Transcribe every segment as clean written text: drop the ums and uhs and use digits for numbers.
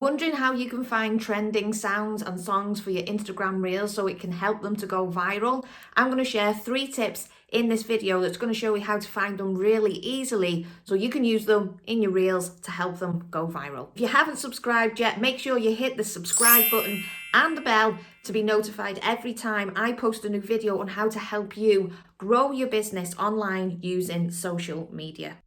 Wondering how you can find trending sounds and songs for your Instagram Reels so it can help them to go viral? I'm going to share 3 tips in this video that's going to show you how to find them really easily so you can use them in your Reels to help them go viral. If you haven't subscribed yet, make sure you hit the subscribe button and the bell to be notified every time I post a new video on how to help you grow your business online using social media.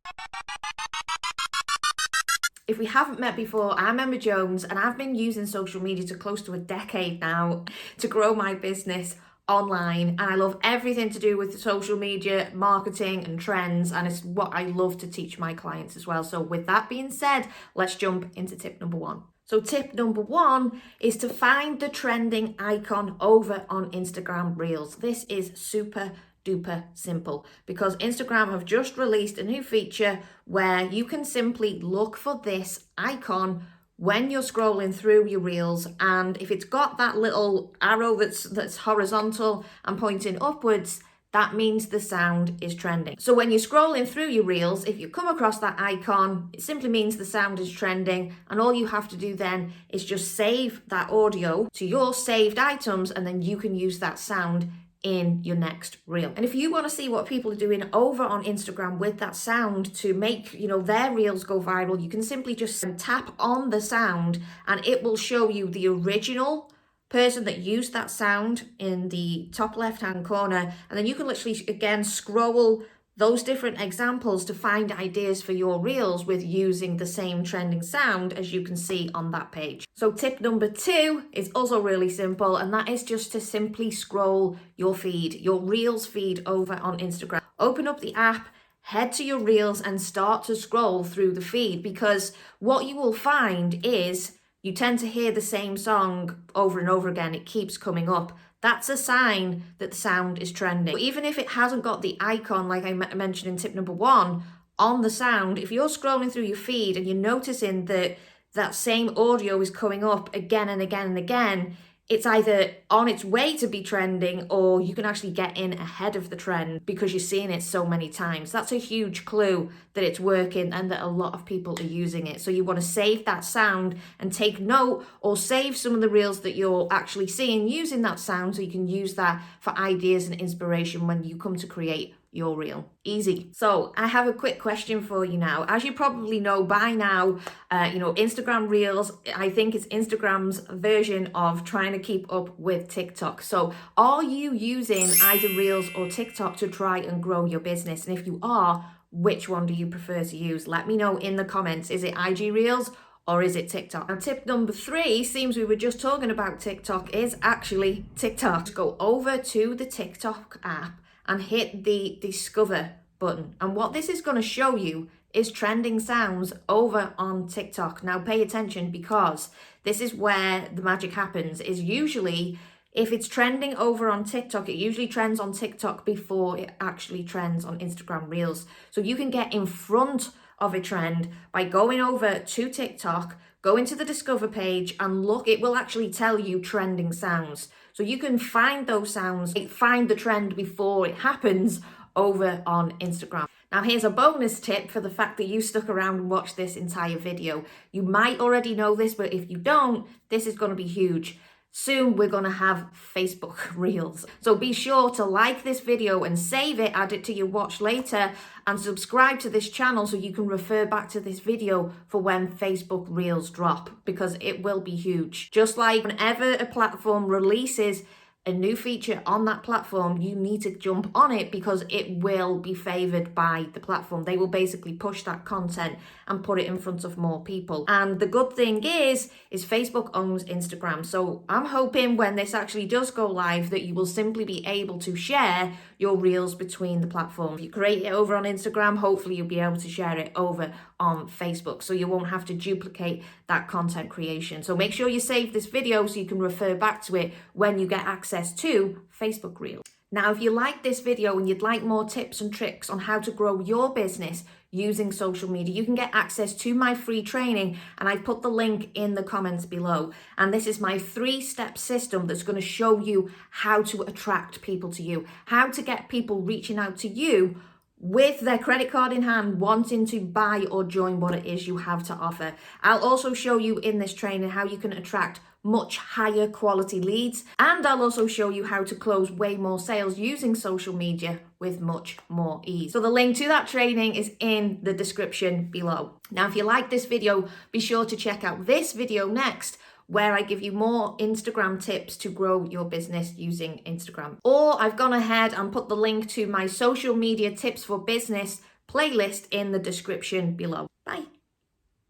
If we haven't met before, I'm Emma Jones and I've been using social media for close to a decade now to grow my business online, and I love everything to do with social media, marketing and trends, and it's what I love to teach my clients as well. So with that being said, let's jump into tip number 1. So tip number 1 is to find the trending icon over on Instagram Reels. This is super duper simple because Instagram have just released a new feature where you can simply look for this icon when you're scrolling through your Reels, and if it's got that little arrow that's horizontal and pointing upwards, that means the sound is trending. So when you're scrolling through your Reels, if you come across that icon, it simply means the sound is trending, and all you have to do then is just save that audio to your saved items, and then you can use that sound in your next reel. And if you want to see what people are doing over on Instagram with that sound to make, their reels go viral, you can simply just tap on the sound and it will show you the original person that used that sound in the top left hand corner, and then you can literally again scroll those different examples to find ideas for your reels with using the same trending sound as you can see on that page. So tip number 2 is also really simple, and that is just to simply scroll your feed, your reels feed over on Instagram. Open up the app, head to your reels and start to scroll through the feed, because what you will find is you tend to hear the same song over and over again. It keeps coming up. That's a sign that the sound is trending. Even if it hasn't got the icon, like I mentioned in tip number 1, on the sound, if you're scrolling through your feed and you're noticing that that same audio is coming up again and again and again, it's either on its way to be trending or you can actually get in ahead of the trend because you're seeing it so many times. That's a huge clue that it's working and that a lot of people are using it. So you want to save that sound and take note, or save some of the reels that you're actually seeing using that sound so you can use that for ideas and inspiration when you come to create your reel. Easy. So I have a quick question for you now. As you probably know by now, Instagram Reels, I think it's Instagram's version of trying to keep up with TikTok. So are you using either Reels or TikTok to try and grow your business? And if you are, which one do you prefer to use? Let me know in the comments. Is it IG Reels or is it TikTok? Now, tip number 3, seems we were just talking about TikTok, is actually TikTok. Go over to the TikTok app and hit the discover button. And what this is going to show you is trending sounds over on TikTok. Now pay attention, because this is where the magic happens. Is usually, if it's trending over on TikTok, it usually trends on TikTok before it actually trends on Instagram Reels. So you can get in front of a trend by going over to TikTok, go into the discover page and look. It will actually tell you trending sounds. So you can find those sounds, find the trend before it happens over on Instagram. Now here's a bonus tip for the fact that you stuck around and watched this entire video. You might already know this, but if you don't, this is going to be huge. Soon we're going to have Facebook Reels. So be sure to like this video and save it, add it to your watch later, and subscribe to this channel so you can refer back to this video for when Facebook Reels drop, because it will be huge. Just like whenever a platform releases a new feature on that platform, you need to jump on it because it will be favored by the platform. They will basically push that content and put it in front of more people. And the good thing is Facebook owns Instagram. So I'm hoping when this actually does go live that you will simply be able to share your reels between the platforms. If you create it over on Instagram, hopefully you'll be able to share it over on Facebook, so you won't have to duplicate that content creation. So make sure you save this video so you can refer back to it when you get access to Facebook Reels. Now, if you like this video and you'd like more tips and tricks on how to grow your business using social media, you can get access to my free training, and I've put the link in the comments below. And this is my 3-step system that's going to show you how to attract people to you, how to get people reaching out to you with their credit card in hand, wanting to buy or join what it is you have to offer. I'll also show you in this training how you can attract much higher quality leads, and I'll also show you how to close way more sales using social media with much more ease. So the link to that training is in the description below. Now, if you like this video, be sure to check out this video next, where I give you more Instagram tips to grow your business using Instagram. Or I've gone ahead and put the link to my social media tips for business playlist in the description below. Bye.